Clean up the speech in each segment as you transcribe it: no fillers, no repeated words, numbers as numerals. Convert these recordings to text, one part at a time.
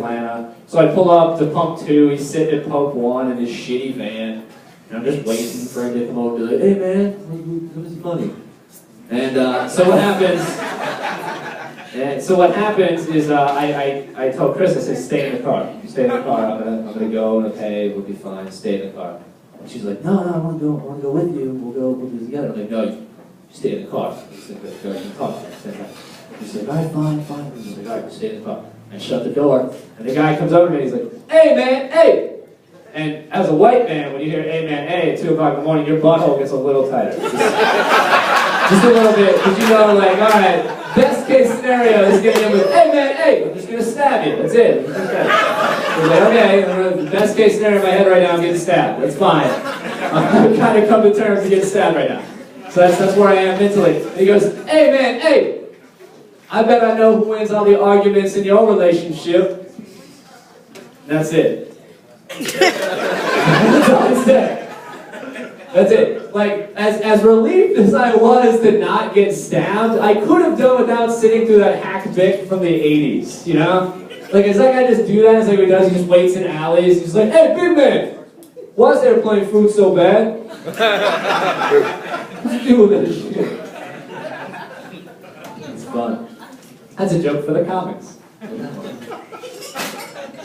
Atlanta. So I pull up to pump 2, he's sitting at pump 1 in his shitty van, and I'm just waiting for him to come over and be like, hey man, where's the money? And so what happens is I tell Chris, I say, stay in the car. You stay in the car, I'm gonna go, I'm gonna pay, we'll be fine, stay in the car. And she's like, no, I wanna go with you, we'll do it together. I'm like, no, you stay in the car. She's like, go in the car. She's like, all right, fine. I'm like, all right, stay in the car. I shut the door, and the guy comes over to me, and he's like, hey man, hey! And as a white man, when you hear hey man, hey at 2 o'clock in the morning, your butthole gets a little tighter. Just a little bit, because you know, like, all right, best case scenario is getting in with, hey man, hey, I'm just going to stab you, that's it. He's like, okay, the best case scenario in my head right now, I'm getting stabbed, that's fine. I'm kind of come to terms to getting stabbed right now. So that's where I am mentally. And he goes, hey man, hey, I bet I know who wins all the arguments in your relationship. That's it. That's all he said. That's it. Like, as relieved as I was to not get stabbed, I could have done without sitting through that hack Vic from the 80s, you know? Like, does that guy just do that? It's like what he does, he just waits in alleys. He's like, hey, big man, why is airplane food so bad? What's he do with this shit? It's fun. That's a joke for the comics.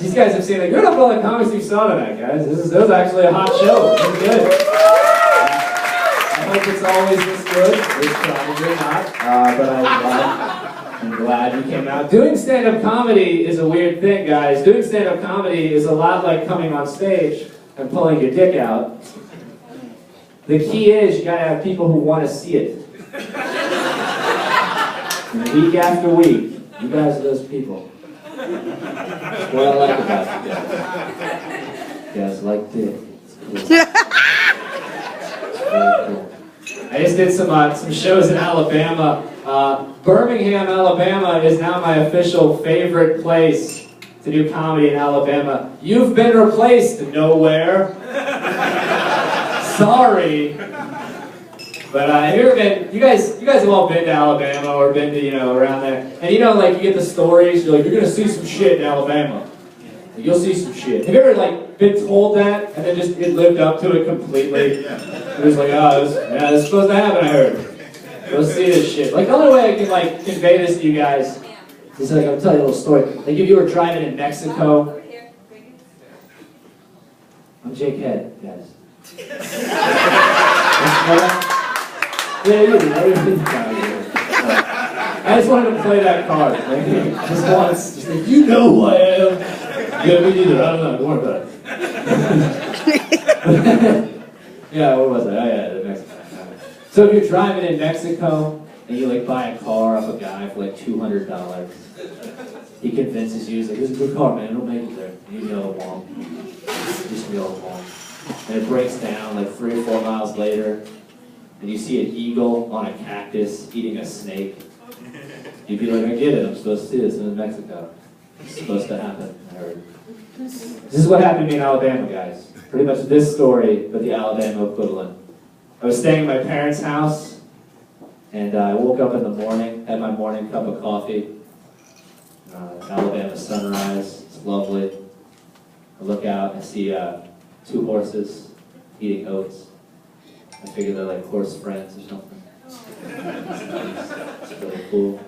These guys have seen it. You're not all the comics you saw tonight, guys. This was actually a hot show. It was good. I hope it's always this good. It's probably not. But I'm glad you came out. Doing stand-up comedy is a weird thing, guys. Doing stand-up comedy is a lot like coming on stage and pulling your dick out. The key is you gotta have people who want to see it. And week after week, you guys are those people. That's what I like about you guys. You guys like dick. It's cool. Cool. I just did some shows in Alabama. Birmingham, Alabama is now my official favorite place to do comedy in Alabama. You've been replaced nowhere. Sorry. But have you ever been, you guys have all been to Alabama or been to, you know, around there. And you know, like, you get the stories, you're like, you're going to see some shit in Alabama. Like, you'll see some shit. Have you ever, like, been told that and then just it lived up to it completely? It was like, oh, this is supposed to happen, I heard. Go see this shit. Like, the only way I can, like, convey this to you guys is, like, I'll tell you a little story. Like, if you were driving in Mexico. I'm Jake Head, guys. Yeah, you know, I just wanted to play that card. Like, just once. Just like, you know who I am. Yeah, me neither. I don't know. Don't worry about it. Yeah, what was I? Oh, yeah, the Mexico. So if you're driving in Mexico and you, like, buy a car off a guy for, like, $200, he convinces you, he's like, this is a good car, man. It'll make it there. And you go along. Just go along. And it breaks down, like, 3 or 4 miles later. And you see an eagle on a cactus eating a snake, you'd be like, I get it, I'm supposed to see this in Mexico. It's supposed to happen, I heard. This is what happened to me in Alabama, guys. Pretty much this story, but the Alabama equivalent. I was staying at my parents' house, and I woke up in the morning, had my morning cup of coffee. Alabama sunrise, it's lovely. I look out, I see 2 horses eating oats. I figure they're like horse friends or something. It's really cool.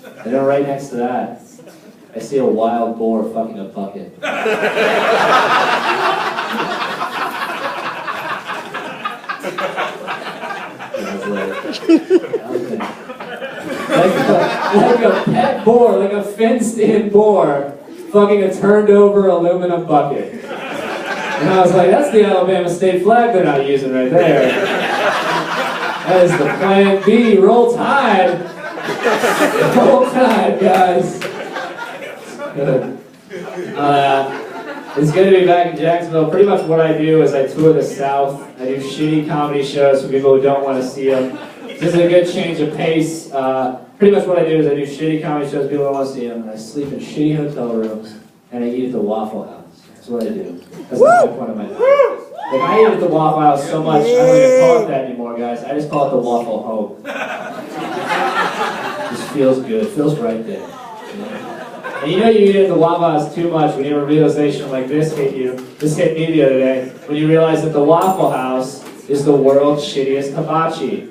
And then right next to that, I see a wild boar fucking a bucket. Like a pet boar, like a fenced-in boar, fucking a turned-over aluminum bucket. And I was like, that's the Alabama state flag they're not using right there. That is the plan B. Roll Tide. Roll Tide, guys. Good. It's good to be back in Jacksonville. Pretty much what I do is I tour the South. I do shitty comedy shows for people who don't want to see them. This is a good change of pace. Pretty much what I do is I do shitty comedy shows, people don't want to see them, and I sleep in shitty hotel rooms, and I eat at the Waffle House. That's what I do. That's not the point of my life. Like, I eat at the Waffle House so much, I don't even call it that anymore, guys. I just call it the Waffle Home. It just feels good. It feels right there. You know? And you know you eat at the Waffle House too much when you have a realization like this hit you. This hit me the other day. When you realize that the Waffle House is the world's shittiest hibachi.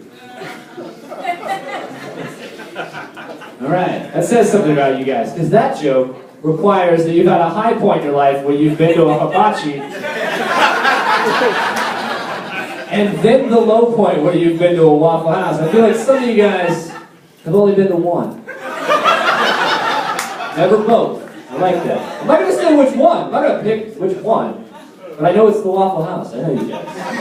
Alright, that says something about you guys. Because that joke requires that you've had a high point in your life where you've been to a hibachi. And then the low point where you've been to a Waffle House. I feel like some of you guys have only been to one. Never both. I like that. I'm not going to say which one. I'm not going to pick which one. But I know it's the Waffle House. I know you guys.